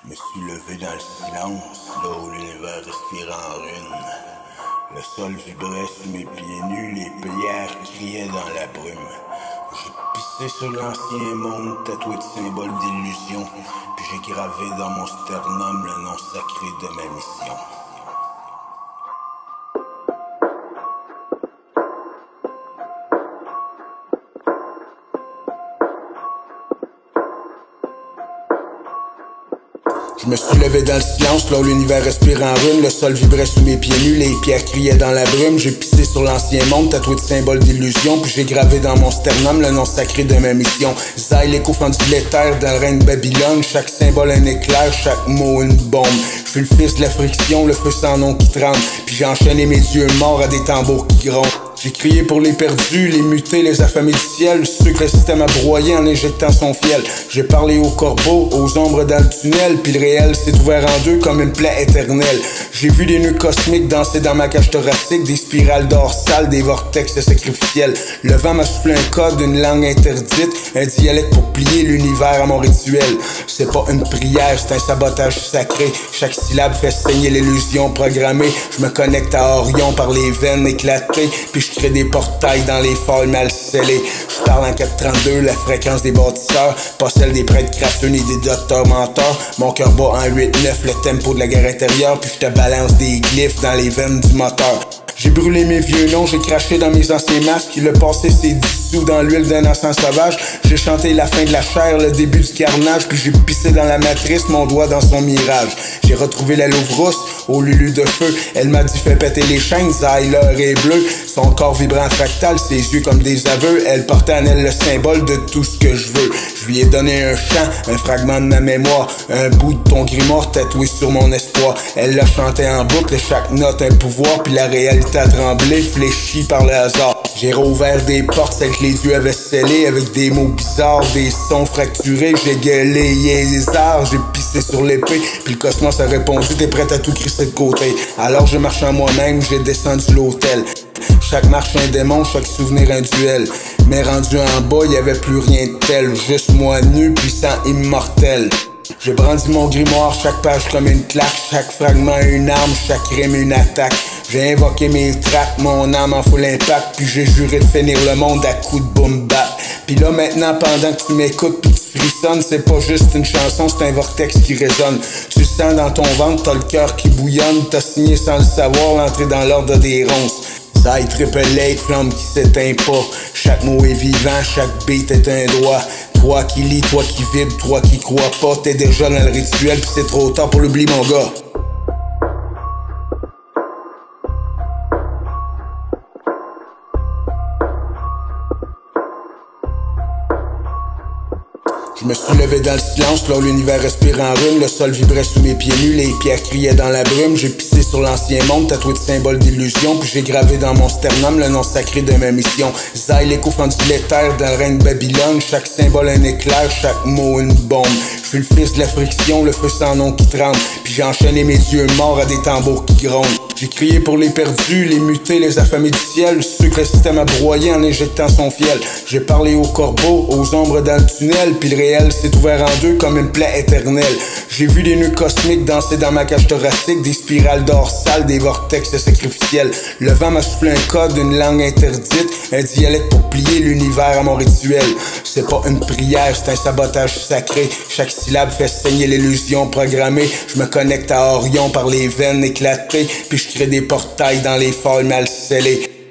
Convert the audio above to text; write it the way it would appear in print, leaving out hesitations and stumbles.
Je me suis levé dans le silence, là où l'univers respirait en ruine. Le sol vibrait sous mes pieds nus, les pierres criaient dans la brume. J'ai pissé sur l'ancien monde, tatoué de symboles d'illusion, puis j'ai gravé dans mon sternum le nom sacré de ma mission. Je me suis levé dans le silence, là où l'univers respire en rune. Le sol vibrait sous mes pieds nus, les pierres criaient dans la brume. J'ai pissé sur l'ancien monde, tatoué de symboles d'illusion, puis j'ai gravé dans mon sternum le nom sacré de ma mission. Zay, l'écho fendu de l'éther dans le règne de Babylone. Chaque symbole un éclair, chaque mot une bombe. Je suis le fils de la friction, le feu sans nom qui tremble, puis j'ai enchaîné mes yeux morts à des tambours qui grondent. J'ai crié pour les perdus, les mutés, les affamés du ciel, ceux que le système a broyés en injectant son fiel. J'ai parlé aux corbeaux, aux ombres dans le tunnel, puis le réel s'est ouvert en deux comme une plaie éternelle. J'ai vu des nœuds cosmiques danser dans ma cage thoracique, des spirales d'or sales, des vortex sacrificiels. Le vent m'a soufflé un code, une langue interdite, un dialecte pour plier l'univers à mon rituel. C'est pas une prière, c'est un sabotage sacré. Chaque syllabe fait saigner l'illusion programmée. Je me connecte à Orion par les veines éclatées, puis je crée des portails dans les falles mal scellées. Je parle en 432, la fréquence des bâtisseurs, pas celle des prêtres crasseux ni des docteurs menteurs. Mon cœur bat en 8-9, le tempo de la guerre intérieure, puis je te balance des glyphes dans les veines du moteur. J'ai brûlé mes vieux noms, j'ai craché dans mes anciens masques, le passé s'est dissous dans l'huile d'un encens sauvage. J'ai chanté la fin de la chair, le début du carnage, puis j'ai pissé dans la matrice, mon doigt dans son mirage. J'ai retrouvé la louve rousse, au lulu de feu, elle m'a dit fais péter les chaînes, Zay, l'heure est bleue. Son corps vibrant fractal, ses yeux comme des aveux, elle portait en elle le symbole de tout ce que je veux. Je lui ai donné un chant, un fragment de ma mémoire, un bout de ton grimoire tatoué sur mon espoir. Elle l'a chanté en boucle, chaque note un pouvoir, puis la réalité a tremblé, fléchie par le hasard. J'ai rouvert des portes, celles que les dieux avaient scellées, avec des mots bizarres, des sons fracturés. J'ai gueulé, yézard, j'ai pissé sur l'épée, puis le cosmos a répondu, t'es prête à tout crisser de côté. Alors je marche en moi-même, j'ai descendu l'autel. Chaque marche un démon, chaque souvenir un duel. Mais rendu en bas, y'avait plus rien de tel, juste moi nu, puissant, immortel. J'ai brandi mon grimoire, chaque page comme une claque, chaque fragment une arme, chaque rime une attaque. J'ai invoqué mes tracks, mon âme en full impact, puis j'ai juré de finir le monde à coups de boom bap. Puis là maintenant, pendant que tu m'écoutes puis tu frissonnes, c'est pas juste une chanson, c'est un vortex qui résonne. Tu sens dans ton ventre, t'as le cœur qui bouillonne, t'as signé sans le savoir l'entrée dans l'ordre des ronces. Zay, triple lake, flamme qui s'éteint pas. Chaque mot est vivant, chaque beat est un droit. Toi qui lis, toi qui vibres, toi qui crois pas, t'es déjà dans le rituel pis c'est trop tard pour l'oublier mon gars. Je me suis levé dans le silence, là où l'univers respire en rune. Le sol vibrait sous mes pieds nus, les pierres criaient dans la brume. J'ai pissé sur l'ancien monde, tatoué de symboles d'illusion, puis j'ai gravé dans mon sternum le nom sacré de ma mission. Zay, l'écho fendu de l'éther dans le règne de Babylone. Chaque symbole un éclair, chaque mot une bombe. Je suis le fils de la friction, le feu sans nom qui tremble, puis j'ai enchaîné mes yeux morts à des tambours qui grondent. J'ai crié pour les perdus, les mutés, les affamés du ciel, ceux que le système a broyés en injectant son fiel. J'ai parlé aux corbeaux, aux ombres dans le tunnel, puis le réel s'est ouvert en deux comme une plaie éternelle. J'ai vu des nœuds cosmiques danser dans ma cage thoracique, des spirales d'or sales, des vortex sacrificiels. Le vent m'a soufflé un code, une langue interdite, un dialecte pour plier l'univers à mon rituel. C'est pas une prière, c'est un sabotage sacré. Chaque syllabe fait saigner l'illusion programmée. Je me connecte à Orion par les veines éclatées, puis je crée des portails dans les falles mal scellées.